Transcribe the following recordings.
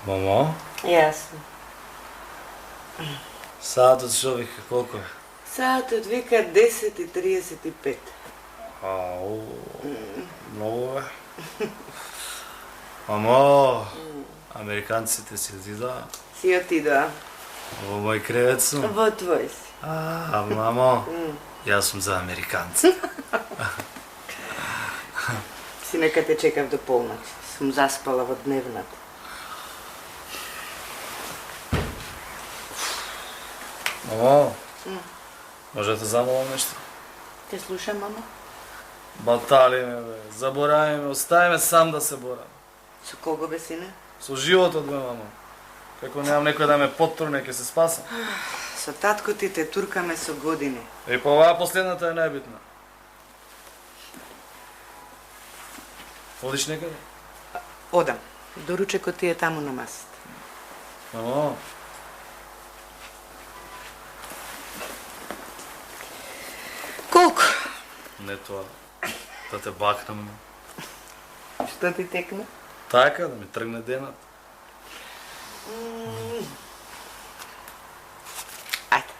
Мамо? Јасно. Саатот што вика, колко е? Саатот вика 10:35. Ау, многу е. Мамо, американците си отидоа? Си отидоа. Во мој кревет сум? Во твој си. Мамо, јас сум за американци. Синека те чекав до полноќ. Сум заспала во дневната. Мамо, може да те замолам нешто? Те слушам, мама. Батали ме, бе, заборави ме, остави ме сам да се борам. Со кого бе, сине? Со животот, бе, мамо. Како немам некој да ме поттурне, ќе се спасам. Со татко ти те туркаме со години. И по оваа последната е најбитна. Одиш некаде? Одам. Доручекот ти е таму на масата. Мамо. Колку? Не тоа. Да те бакнам. Што ти текна? Така, да ми тргне денат. Ајде.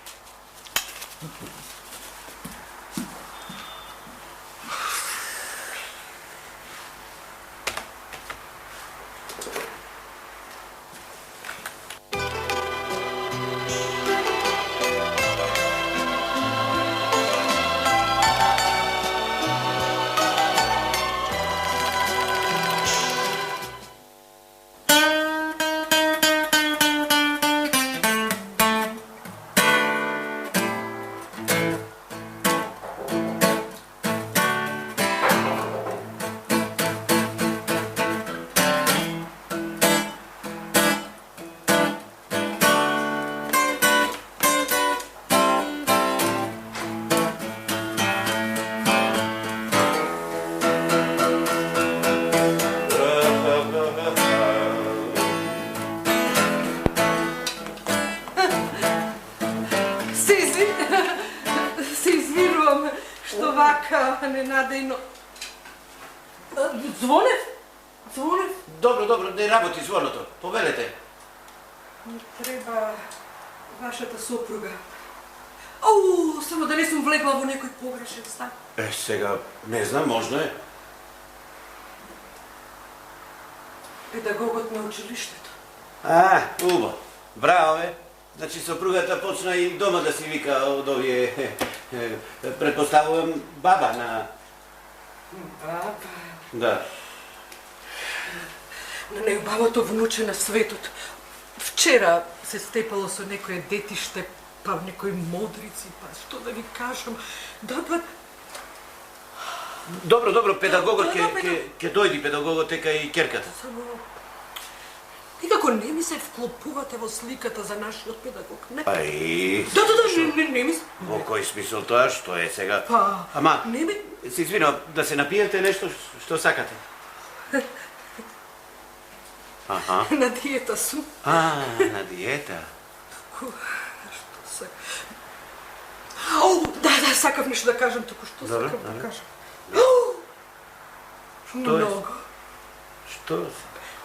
Ненадејно. Звонев? Звонев? Добро, не работи звоното. Повелете. Не треба вашата сопруга. Ау, само да не сум влегла во некој погрешен стан. Сега, не знам, можно е. Педагогот на училиштето. Убаво. Браво, бе. Значи, сопругата почна и дома да си вика од овие, предпоставувам, баба на... Баба? Да. На најубавото внуче на светот. Вчера се степало со некое детиште, па некои модрици, па што да ви кажам, Добро, педагогот ќе дојди, педагогот дека и ќерката. Само... Никако не ми се вклопувате во сликата за нашиот педагог, не? Не ми се... Во кој смисол тоа, што е сега? Ама... Не ми... Се извинувам, да се напиете нешто што сакате? На диета сум. На диета? Што сакам? Да, сакав нешто да кажам, току што сакав да кажам. Многу. Што?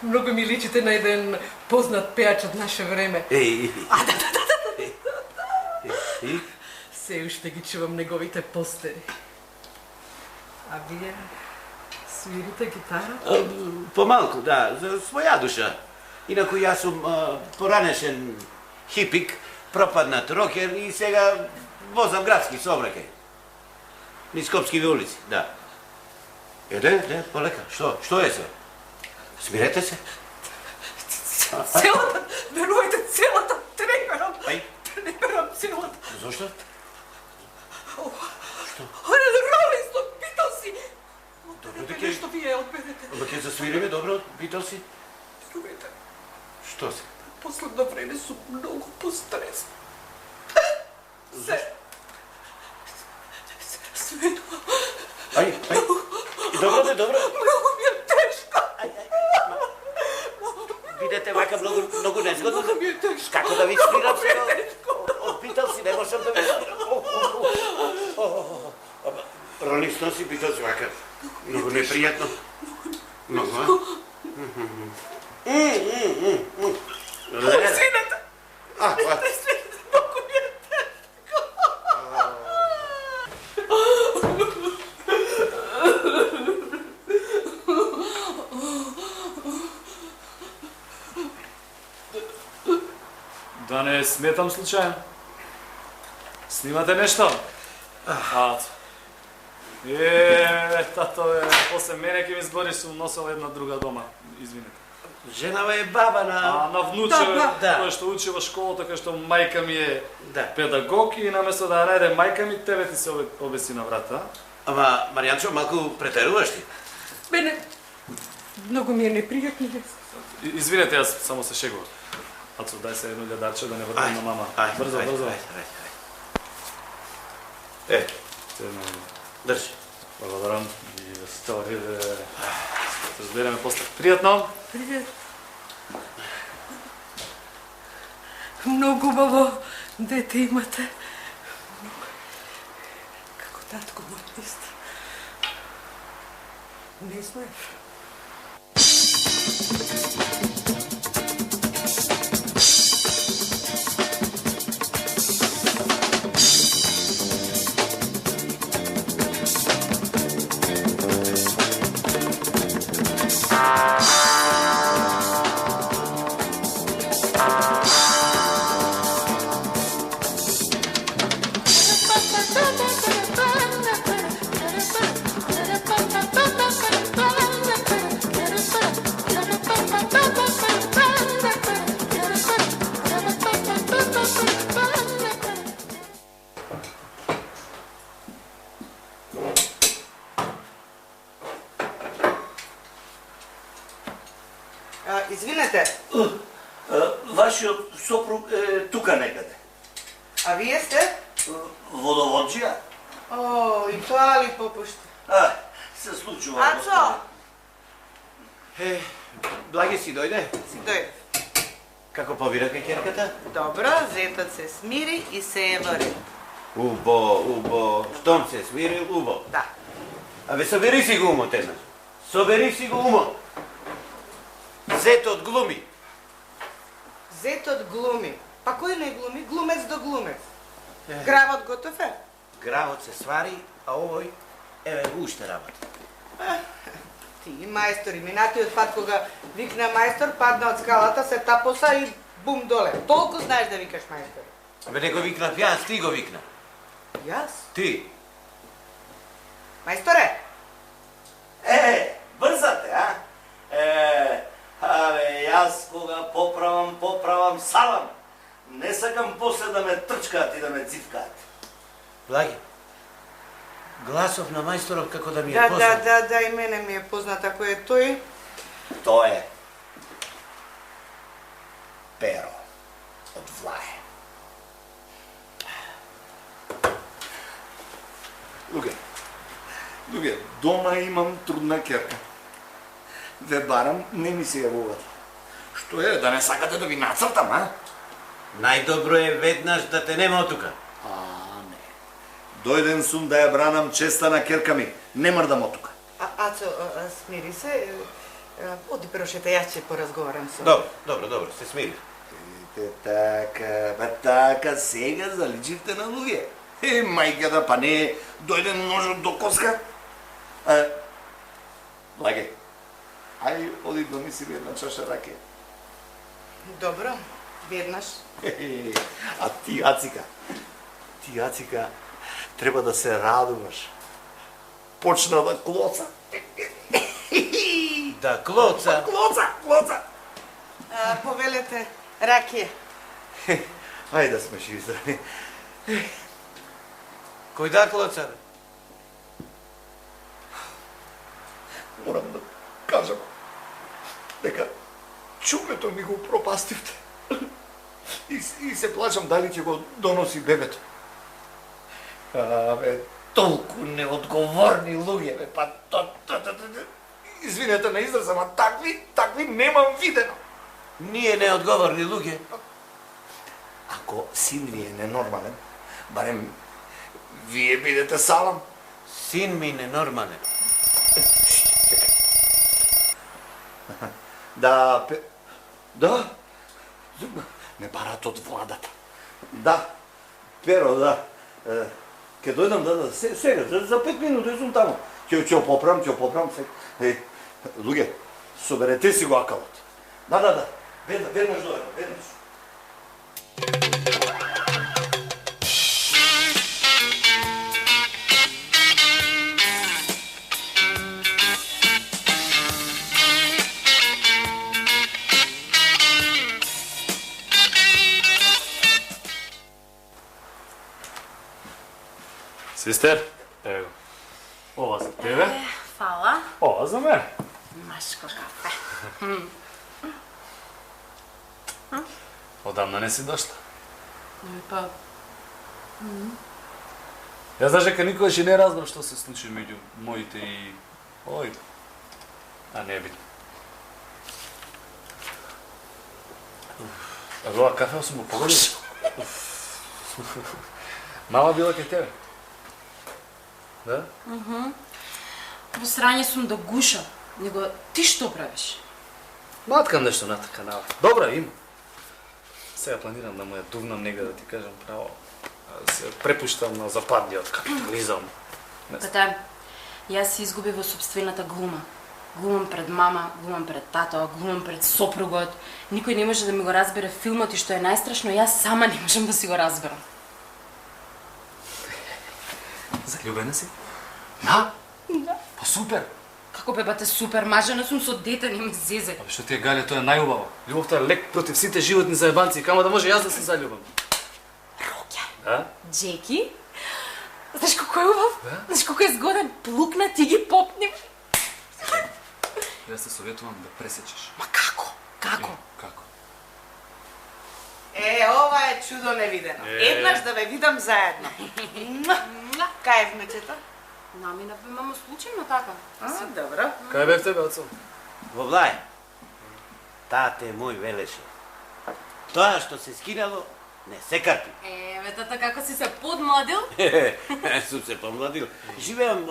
Многу ми личите на еден познат пеач од наше време. И? Се уште ги чувам неговите постери. А вие свирите гитара? Помалку, да, за своја душа. Инаку јас сум поранешен хипик, пропаднат рокер и сега возам градски сообраќај. Низ Скопскиве улици, да. Не, полека. Што е се? Смирете се. Целата, верувајте, целата треберам. Треберам целата. Зошто? Што? Ролинг Стоун, Битлси. Треба нешто вие одбедете. Ама ќе засвириме, добро, Битлси? Верувајте. Што се? Последно време сум многу постресна. Свето. Добро. Многу ми е тешко. Видете, вака многу незгодно. Многу ми е тешко. Како да ви свирам сега? Од Битлси не можам да ви свирам. Ролинг Стоунс и Битлси, вака. Многу непријатно. Многу, Сината! Многу ми е тешко. Да не сметам случајно. Снимате нешто? Ато. Тато, после мене ќе ми збориш, сум носел една друга дома. Извинете. Женава е баба на... На внуче, Да. кој што учи во школата, кај што мајка ми е Да. педагог и наместо да ја најде мајка ми, тебе ти се обеси на врата. Ама, Маријанчо, малку претеруваш ти. Мене, многу ми е непријатно. Извинете, јас само се шегувам. Ацо, дај се едно љадарче да не вртам на мама. Брзо, брзо. Е, Едно, држи. благодарам и стори да се разбереме после. Пријатно. Привет. Многу убаво дете имате. Како татко мој исти. Не знаеш. Извинете, Вашиот сопруг е тука некаде. а вие сте? Водоводжија? О, и тоа ли попушти? Се случува. Ацо, Е, Благи си дојде? си дојде. Како повира кај ќерката? Добро, зетот се смири и се е во ред. Убо. Штом се смирил, убо. Да. Абе, собери си го умот еднаш. Собери си го умот. Зетот глуми. Зетот глуми. Па кој не глуми? Глумец до глумец. Гравот готов е? Гравот се свари, а овој, еве го уште работи. Ти мајстори, минатиот пат кога викна мајстор, падна од скалата, се тапоса и бум доле. Толку знаеш да викаш мајстор. Абе, не го викна пјанс, ти го викна. Јас? Ти. Мајсторе? Брзате, а? Абе, јас кога поправам, салам. Не сакам после да ме трчкаат и да ме цивкаат. Благи. Гласов на мајсторов како да ми е познат. Да, и мене ми е познат, ако е тој. Тоа е перо од влае. Луѓе, дома имам трудна керка. Ве барам, не ми се јавувате. Што е, да не сакате да ви нацртам, а? Најдобро е веднаш да те нема тука. Не. Дојден сум да ја бранам честа на керка ми. Не мрдам од тука. Ацо, смири се. Оди прошете, јас ќе поразговарам со. Добро, се смири. Така, сега заличивте на луѓе. Мајката, па не дојден ножот до коска. Лаге, ај оди донеси ми една чаша раке. Добро, веднаш. А ти, Ацика, треба да се радуваш. Почна да клоца. Да клоца. Клоца. Повелете ракија. Ајде да сме живи здрави. Кој да клоца? Морам да кажам дека чумето ми го пропастивте. И се плачам дали ќе го доноси бебето. Абе, толку неодговорни луѓе, бе, па извинете на израз, ама такви немам видено. Ние неодговорни луѓе. Ако син ви е ненормален, барем вие бидете салам. Син ми ненормален. Да Да. Не барат од владата. Да. Pero, да. Ке дојдам, да, сега, за 5 минути сум таму. Ќе поправам сега. Луѓе, соберете си го акалот. Да. Веднаш дојдам, веднаш. Сестер, ево. Ова за тебе. Фала. Ова за мене. Машко кафе. Одамна не си дошла. Па, Јас знаеш дека никогаш и не разбрав што се случи меѓу моите и овој. А не битно. Ова кафе сум го погодил. Мама била кај тебе. Да? во срање сум да гуша. Него ти што правиш? Маткам нешто на канал. Добра, има. Сега планирам да му ја дувнам нега, да ти кажам право. Да се препуштам на западниот капитализам. Пата, јас се изгубив во собствената глума. Глумам пред мама, глумам пред тато, глумам пред сопругот. Никој не може да ми го разбере филмот и што е најстрашно, јас сама не можам да си го разберам. Заљубена си? Да? Да. Па супер! Како бебате супер, мажена сум со дете, не ми зезе. Абе што ти е Гале, тоа е најубаво. Љубовта е лек против сите животни заебанци, камо да може јас да се заљубам. Роѓа. Да? Джеки? Знаеш колко е убав? Да? Знаеш колко е згоден? Плукна, ти ги попни. Јас те советувам да пресечеш. Ма како? Како? Како? Ова е чудо невидено. Еднаш да ве видам заедно. Кај е внучето? Намина бе мамо случајно така. Добро. Кај бев тебе, оцо? Во Влај. Тате мој велеше. Тоа што се скинало, не се карпи. Еве, тата како си се подмладил? Сум се помладил. Живеам,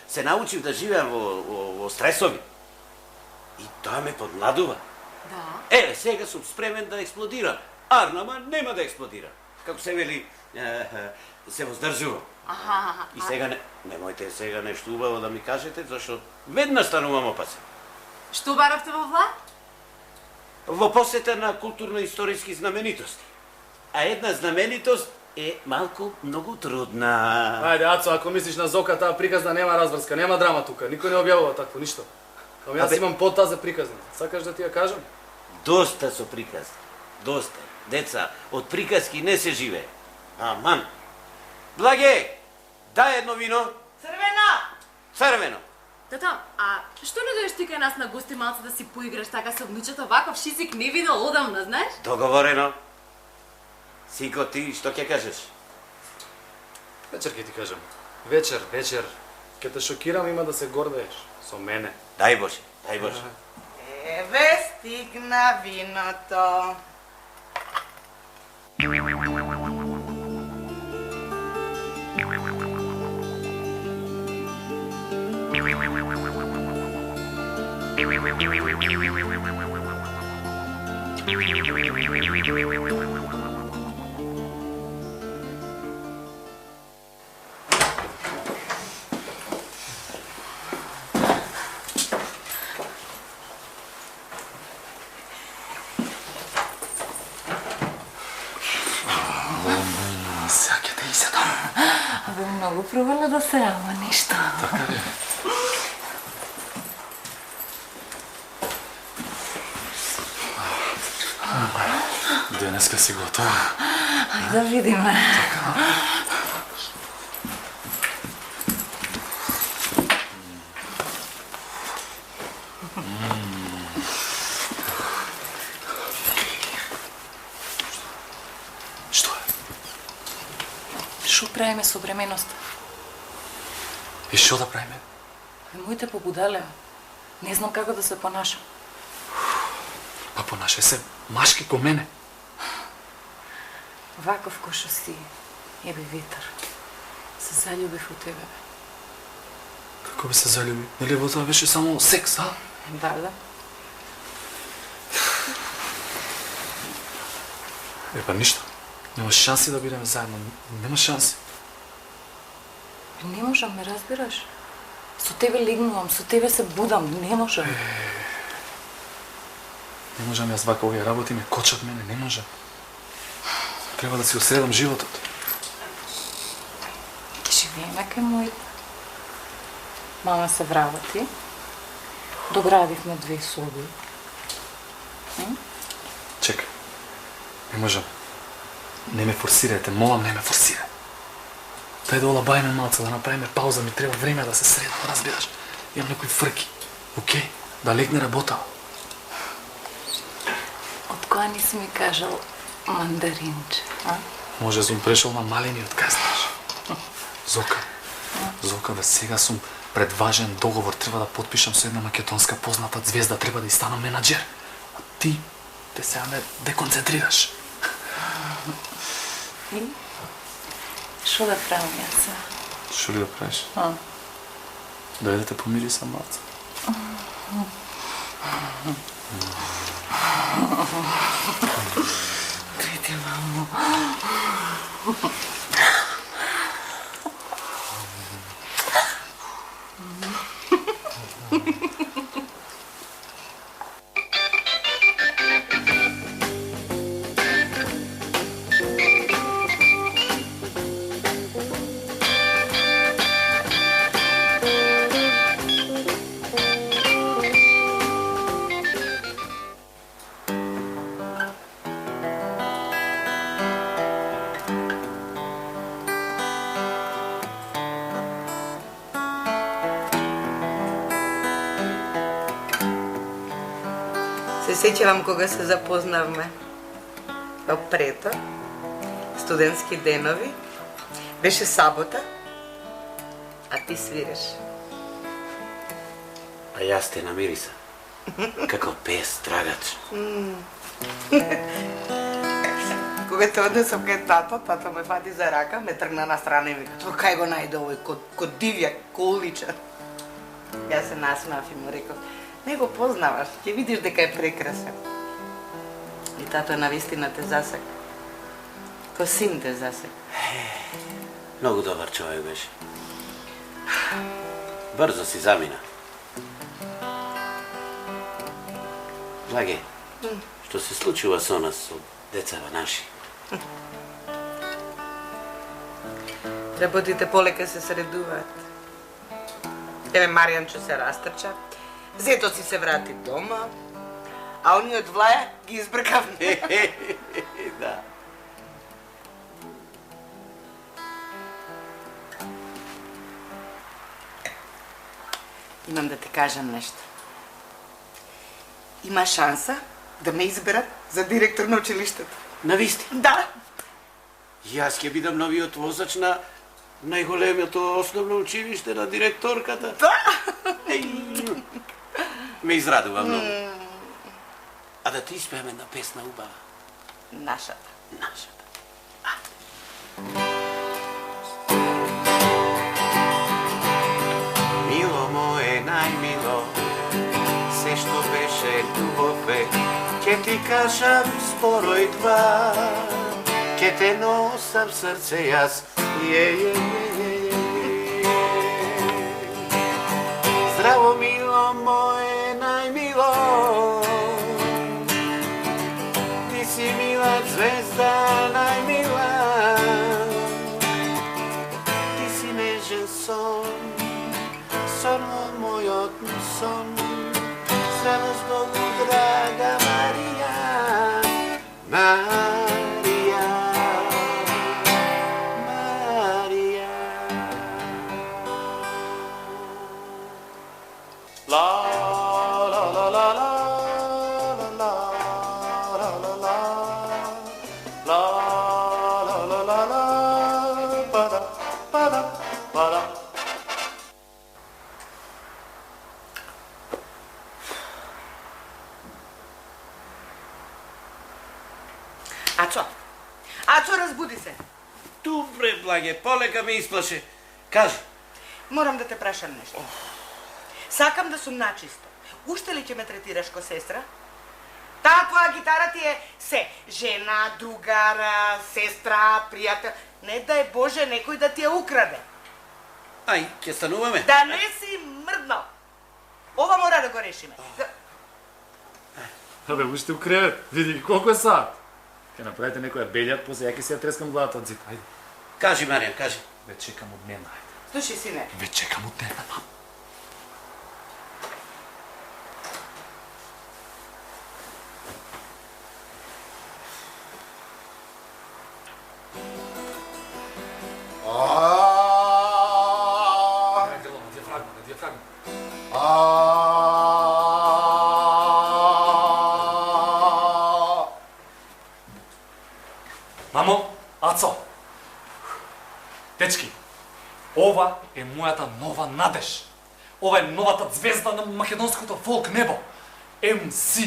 се научив да живеам во стресови. И тоа ме подмладува. Да. Еве, сега сум спремен да експлодирам. Арнама нема да експлодира. Како се вели, се воздржувам. Аха. И сега немојте сега нешто убаво да ми кажете, зашто веднаш станувам опасен. Што баравте во Вла? Во посета на културно-историски знаменитости. А една знаменитост е малку многу трудна. Ајде, Ацо, ако мислиш на Зока, таа приказна нема разврска, нема драма тука. Никој не објавува такво ништо. Ама јас имам подтаза приказна. Сакаш да ти ја кажам? Доста со приказни. Доста. Деца, од приказки не се живее. Аман. Благе, дај едно вино. Црвено! Црвено. Тата, а што не дојдеш ти кај нас на гости малце да си поиграш така со внучето, ваков шисик не видел одамна, знаеш? Договорено. Сико, ти што ќе кажеш? Вечер ќе ти кажам. Вечер. Ќе те шокирам, има да се гордееш со мене. Дај Боже, дај Боже. Еве стигна виното. Сега ќе те изедам. Абе, многу провална да се, ама ништо. Така ли? Денеска си готова. Ајде да видиме. Што е? Што правиме со бременоста? И што да правиме? Моите побудалеа. Не знам како да се понашам. Па понашај се машки ко мене. Ваков кој што си, ебе ветар. Се заљубив у тебе. Како би се заљуби? Нели во тоа беше само секс, а? Да. Па ништо. Нема шанси да бидеме заедно. Нема шанси. Не можам, ме разбираш? Со тебе легнувам, со тебе се будам, не можам. Не можам јас вака овие работи ме кочат мене, не можам. Треба да си осредам животот. Живееме кај мојот. Мама се вработи. Доградивме 2 соби. Чекај. Не можам. Не ме форсирајте, молам, не ме форсирај. Дај да олабајме малце, да направиме пауза, ми треба време да се средам, разбираш? Имам некои фрки. Океј, да легне работа. Од која не си ми кажал мандаринче, а? Може сум прешол на малини од каснаш. Зока, бе, сега сум пред важен договор, треба да потпишам со една македонска позната звезда, треба да и станам менаџер. А ти, те сега ме деконцентрираш. И? Шо да правам јас? Шо ли да правиш? Дај да те помири са малце. Дојде, мамо. Се сеќавам кога се запознавме. Во Прето, студентски денови, беше сабота, а ти свиреш. А јас те намириса. Како пес, трагач. Кога те однесам кај тато ме фати за рака, ме тргна на страна и ми кажа, кај го најде овој, ко дивјак, ко уличар. Јас се насмеав и му реков, не го познаваш, ќе видиш дека е прекрасен. И тато навистина те засек. Ко син те засек. Многу добар човек беше. Брзо си замина. Благе, што се случува со нас, со децава наши? Работите полека се средуваат. Еве Маријанчо се растрча, зето си се врати дома, а ониот Влаја ги избркавне. Да. Имам да ти кажам нешто. Има шанса да ме изберат за директор на училиштето. Навистина? Да. Јас ќе бидам новиот возач на најголемото основно училиште на директорката. Да. Ме израдува многу. А да ти испееме една песна убава? Нашата. Нашата. Мило мое, најмило, се што беше љубов е, ќе ти кажам споро и два, ќе те носам срце јас, Здраво, мило мое, најмило, ти си мила звезда, најмила, ти си нежен сон, сон мојот сон, здраво с Богу, драга Марија, Марија, Марија. La la la la la la la la la la la la la la para para. Ачо, разбуди се. Добре, благе, полека ме исплаше. Кажи. Морам да те прашам нешто. Сакам да сум начисто. Уште ли ќе ме третираш ко сестра? Таа твоја гитара ти е се. Жена, другар, сестра, пријател. Не дај Боже некој да ти ја украде. Ај, ќе стануваме. Да не си мрднал. Ова мора да го решиме. Абе, уште у кревет. Види колку е саат. Ќе направите некоја белјат, после ја ќе се ја трескам главата од зид. Ајде. Кажи, Маријан, кажи. Ве чекам од нема, ајде. Слушай, сине. Ве чекам од нема, мам. Мамо, Ацо, дечки, ова е мојата нова надеж. Ова е новата звезда на македонското фолк небо. МС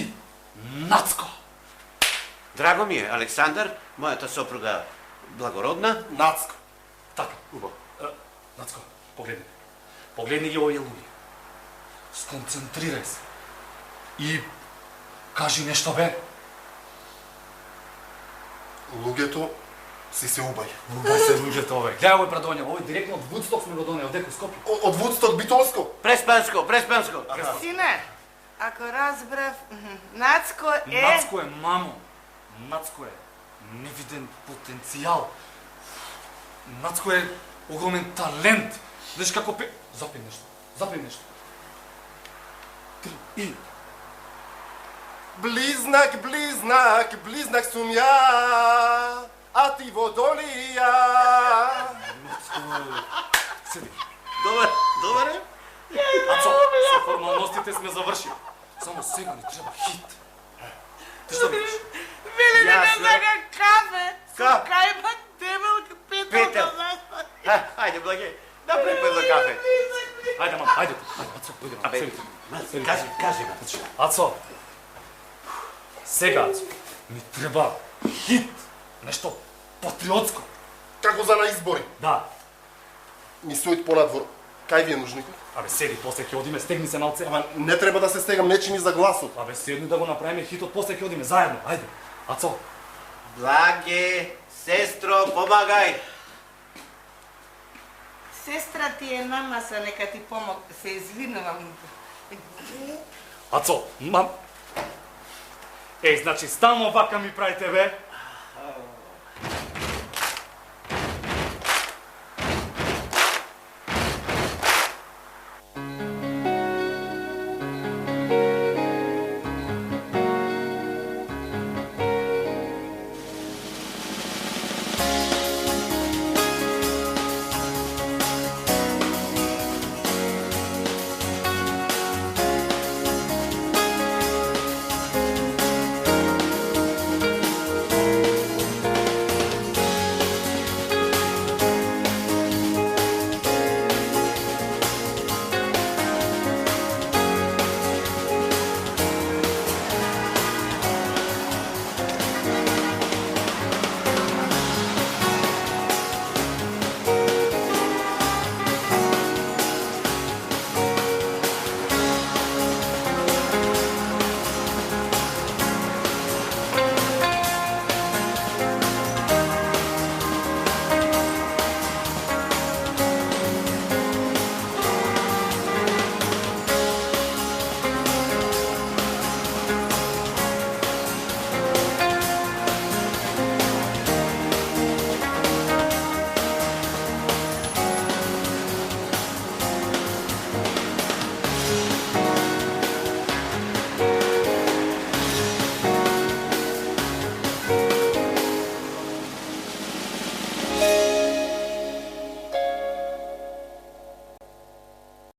Нацко. Драго ми е, Александар, мојата сопруга благородна. Нацко. Така, убаво. Нацко, погледни. Погледни ги овие луѓе. Сконцентрирај се. И кажи нешто, бе. Луѓето си се убај. Убај се луѓето, бе. Гледај овој прадонја, овој директно од Вудсток сме го донеја, од Деко Скопје. Од Вудсток, Битолско. Преспанско, преспанско. Сине, ако разбрав, Нацко е... Нацко е, мамо. Нацко е невиден потенцијал. Нацко е огромен талент. Знаеш како пе... Запи нешто. Запи нешто. И... Близнак, близнак, близнак сум ја, а ти водолија. Седи. Добар, добар е. Ацо, со формалностите сме завршили. Само сега ни треба хит. Ти што видиш? Вели да не Јасно. сака кафе. Ка? Кајма дебелка Петел. Ајде, Благе, направи пет за кафе. Ајде, мам, ајде. Ајде, Ацо, дојде, мам. Абе, Седи. кажи, кажи. Ацо, сега, Ацо, ми треба хит. Нешто патриотско. Како за на избори? Да. Ми стоит понадвор. Кај ви е нужникот? Абе, седи, после ќе одиме, стегни се малце. Ама не треба да се стегам, не чини за гласот. Абе, седни да го направиме хитот, после ќе одиме заедно. Ајде. Ацо, Благе, сестро, помагај. Сестра ти е на маса, нека ти помог. Се извинувам. Ацо, мам. Значи, стално вака ми правите, бе?